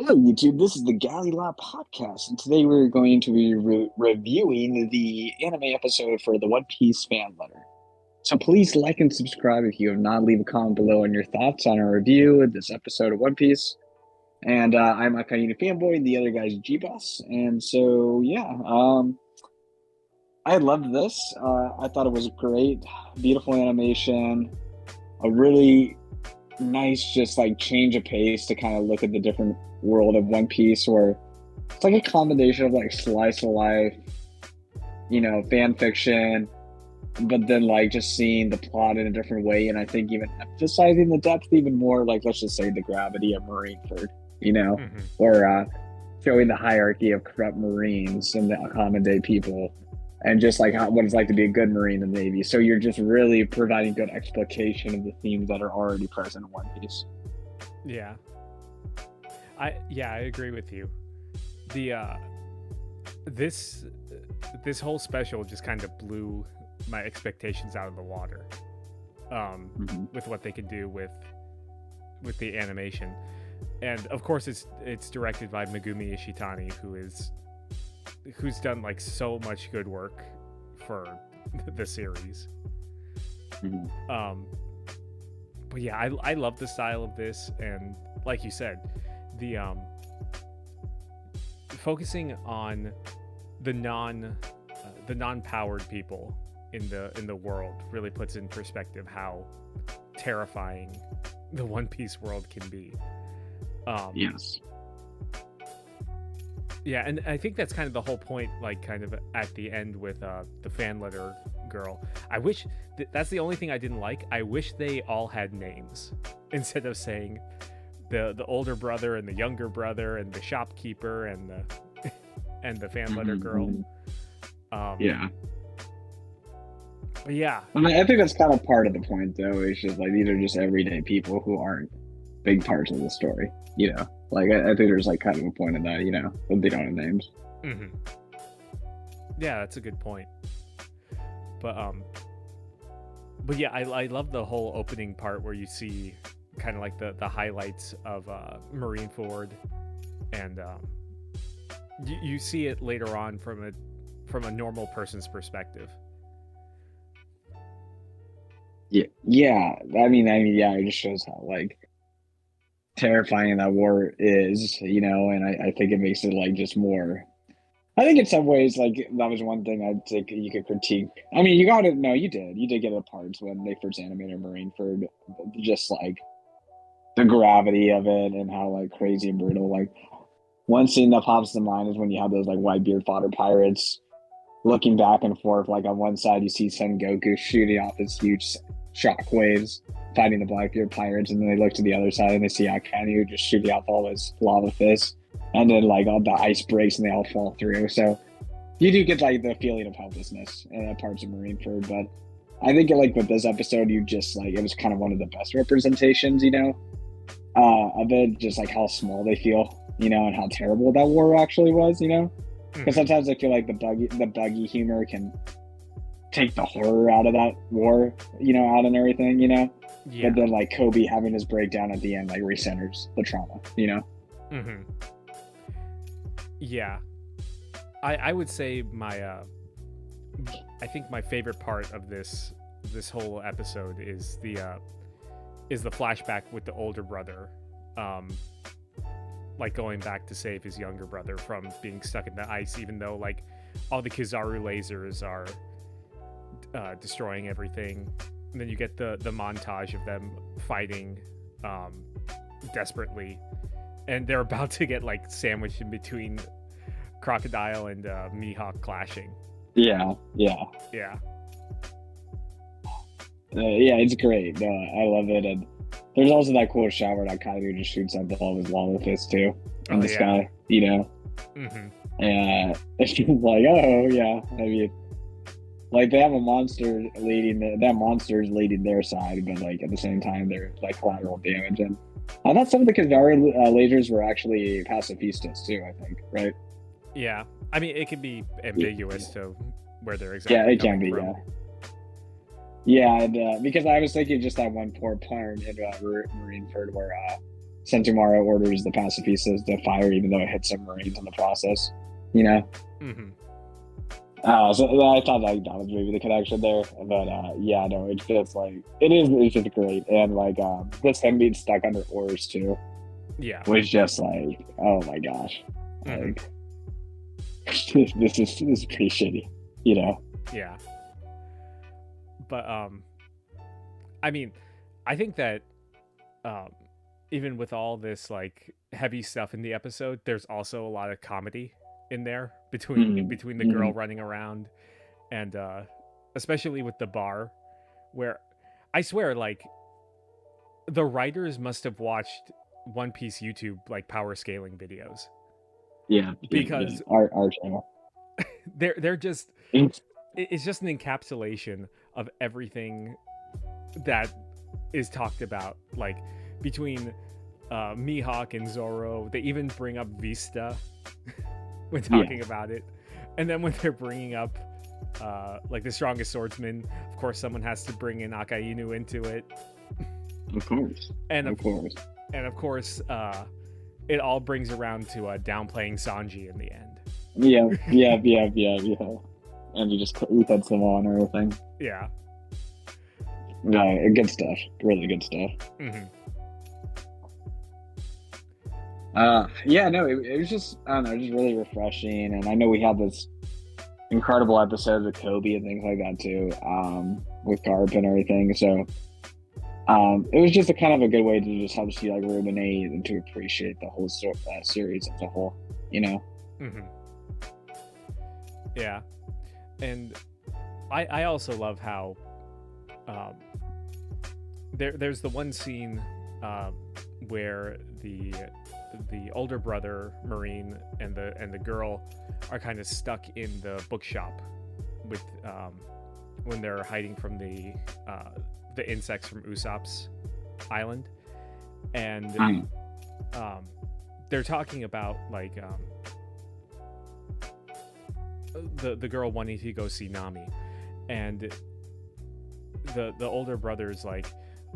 Hello, YouTube. This is the Galley La Podcast, and today we're going to be reviewing the anime episode for the One Piece fan letter. So please like and subscribe if you have not. Leave a comment below on your thoughts on our review of this episode of One Piece. And I'm Akainu Fanboy, and the other guy's Geboss. And so, I loved this. I thought it was great. Beautiful animation. A really nice just like change of pace to kind of look at the different world of One Piece, where it's like a combination of like slice of life, fan fiction, but then like just seeing the plot in a different way, and I think even emphasizing the depth even more, like let's just say the gravity of Marineford, or showing the hierarchy of corrupt Marines and the common day people, and just like what it's like to be a good Marine in the Navy. So you're just really providing good explication of the themes that are already present in One Piece. Yeah. I agree with you. The this whole special just kind of blew my expectations out of the water. With what they could do with the animation. And of course it's directed by Megumi Ishitani, who's done like so much good work for the series. But yeah, I love the style of this, and like you said, the focusing on the non-powered people in the world really puts in perspective how terrifying the One Piece world can be. Yes. Yeah, and I think that's kind of the whole point, like kind of at the end with the fan letter girl. I wish that's the only thing I didn't like. I wish they all had names instead of saying the older brother and the younger brother and the shopkeeper and the fan letter girl. Yeah. But yeah. I think that's kind of part of the point, though. It's just like these are just everyday people who aren't big parts of the story, Like I think there's like kind of a point in that, but they don't have names. Yeah, that's a good point. But yeah, I love the whole opening part where you see kind of like the highlights of Marineford, and you see it later on from a normal person's perspective. Yeah. I mean, yeah, it just shows how like terrifying that war is, and I think it makes it like just more. I think in some ways, like that was one thing I'd think you could critique. I mean, you did get the parts when they first animated Marineford, just like the gravity of it and how like crazy and brutal. Like one scene that pops to mind is when you have those like Whitebeard fodder pirates looking back and forth. Like on one side, you see Son Goku shooting off his huge shockwaves, fighting the Blackbeard pirates, and then they look to the other side and they see Akainu just shooting off all his lava fists, and then like all the ice breaks and they all fall through. So you do get like the feeling of helplessness in parts of Marineford, but I think like with this episode, you just like it was kind of one of the best representations, of it, just like how small they feel, and how terrible that war actually was, because sometimes I feel like the buggy humor can take the horror out of that war, out and everything, Yeah. But then like Kobe having his breakdown at the end like recenters the trauma, Yeah. I would say I think my favorite part of this whole episode is the flashback with the older brother, like going back to save his younger brother from being stuck in the ice, even though like all the Kizaru lasers are destroying everything. And then you get the montage of them fighting desperately, and they're about to get like sandwiched in between Crocodile and Mihawk clashing. Yeah. It's great. I love it. And there's also that cool shot where Akainu just shoots up all of his lava fists too in the sky, And it's just like, oh yeah, I mean, like they have a monster that monster's leading their side, but like at the same time they're like collateral damage. And I thought some of the Kizaru lasers were actually pacifistas too, I think, right? Yeah, I mean it can be ambiguous to where they're exactly. Yeah, it can be. From. And because I was thinking just that one poor part in Marineford where Sentomaru orders the pacifistas to fire, even though it hits some Marines in the process. You know. Mm-hmm. So I thought like that was maybe the connection there, but yeah, no, it's just like it's just great, and like just him being stuck under oars too, Yeah, was just like, oh my gosh, like this is pretty shitty, you know? Yeah, but I mean, I think that even with all this like heavy stuff in the episode, there's also a lot of comedy in there between the girl running around and especially with the bar, where I swear like the writers must have watched One Piece YouTube like power scaling videos. Yeah, because our channel. they're just it's just an encapsulation of everything that is talked about, like between Mihawk and Zoro. They even bring up Vista when talking about it, and then when they're bringing up like the strongest swordsman, of course someone has to bring in Akainu into it. Of course. And of course it all brings around to downplaying Sanji in the end. Yeah. And you just cut some on or everything. Yeah. No, good stuff. Really good stuff. Yeah, no, it was just, I don't know, just really refreshing. And I know we had this incredible episode with Kobe and things like that too, with Garp and everything. So it was just a kind of a good way to just help you like ruminate and to appreciate the whole series as a whole, you know? Yeah. And I also love how there's the one scene where the older brother Marine and the girl are kind of stuck in the bookshop with when they're hiding from the insects from Usopp's island, and they're talking about like the girl wanting to go see Nami, and the older brother's like,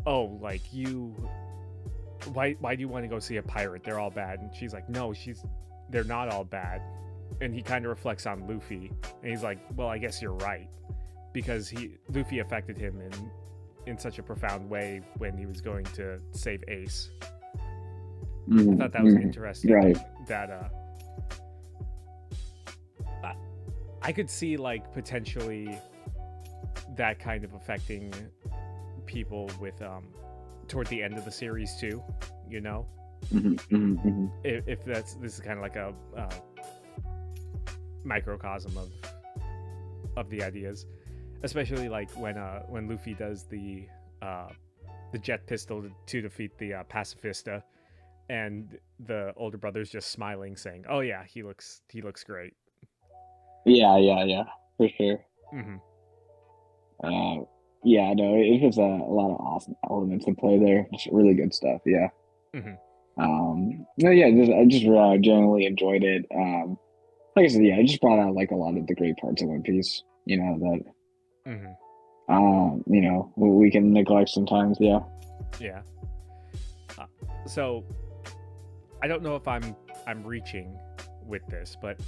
oh, like why do you want to go see a pirate? They're all bad. And she's like, no, they're not all bad. And he kind of reflects on Luffy, and he's like, well, I guess you're right, because Luffy affected him in such a profound way when he was going to save Ace. I thought that was interesting. Right. That I could see like potentially that kind of affecting people with toward the end of the series too, you know? If this is kind of like a microcosm of the ideas, especially like when Luffy does the jet pistol to defeat the pacifista, and the older brother's just smiling, saying, "Oh yeah, he looks great." Yeah, for sure. Yeah, no, it's just a lot of awesome elements in play there. Just really good stuff. Yeah. No, yeah, I just generally enjoyed it. Like I said, yeah, it just brought out like a lot of the great parts of One Piece. You know that. You know, we can neglect sometimes. Yeah. Yeah. So, I don't know if I'm reaching with this, but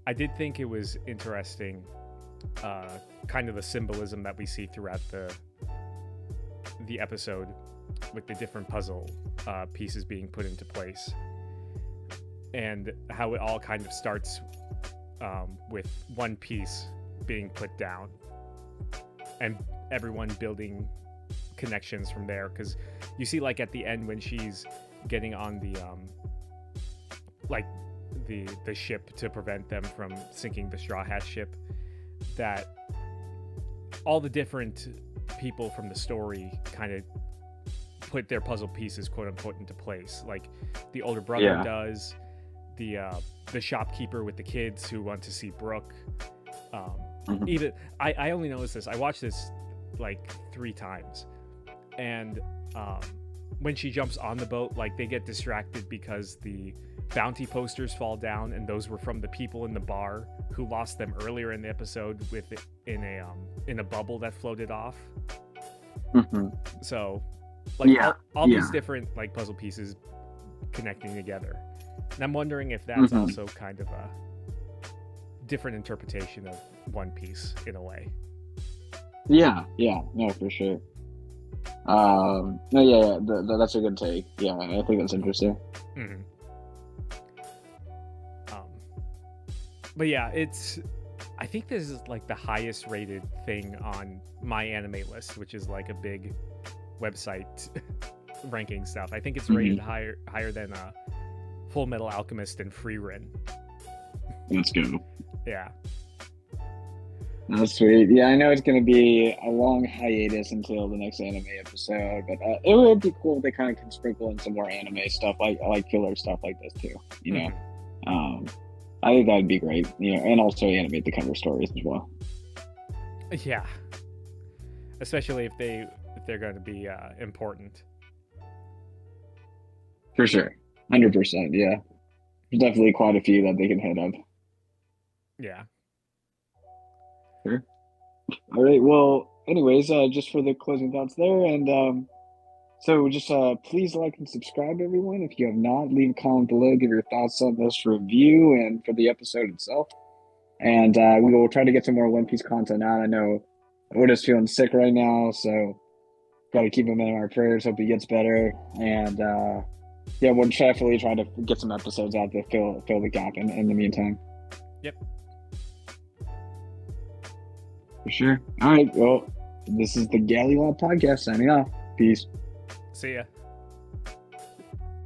I did think it was interesting, kind of the symbolism that we see throughout the episode, with the different puzzle pieces being put into place, and how it all kind of starts with one piece being put down, and everyone building connections from there. Because you see, like at the end when she's getting on the the ship to prevent them from sinking the Straw Hat ship, that all the different people from the story kind of put their puzzle pieces, quote unquote, into place. Like the older brother does, the shopkeeper with the kids who want to see Brooke. Even I only noticed this. I watched this like 3 times, and when she jumps on the boat, like they get distracted because the bounty posters fall down, and those were from the people in the bar who lost them earlier in the episode in a bubble that floated off. So like all these different like puzzle pieces connecting together. And I'm wondering if that's Mhm. also kind of a different interpretation of One Piece in a way. Yeah, no, for sure. No, that's a good take. Yeah, I think that's interesting. Mm-hmm. But yeah, I think this is like the highest rated thing on my anime list, which is like a big website ranking stuff. I think it's rated higher than Full Metal Alchemist and Free Ren. Let's go. Yeah. That's sweet. Yeah, I know it's going to be a long hiatus until the next anime episode, but it would be cool if they kind of can sprinkle in some more anime stuff, like killer stuff like this too. You know, I think that'd be great. You know, and also animate the cover stories as well. Yeah. Especially if they're going to be important. For sure, 100%. Yeah, there's definitely quite a few that they can hit up. Yeah. Sure. All right. Well, anyways, just for the closing thoughts there, and so just please like and subscribe, everyone. If you have not, leave a comment below, give your thoughts on this review and for the episode itself. And we will try to get some more One Piece content out. I know Oda's feeling sick right now, so got to keep him in our prayers. Hope he gets better. And yeah, we'll definitely try to get some episodes out to fill the gap in the meantime. Yep. For sure. All right. Well, this is the Galley La Podcast signing off. Peace. See ya.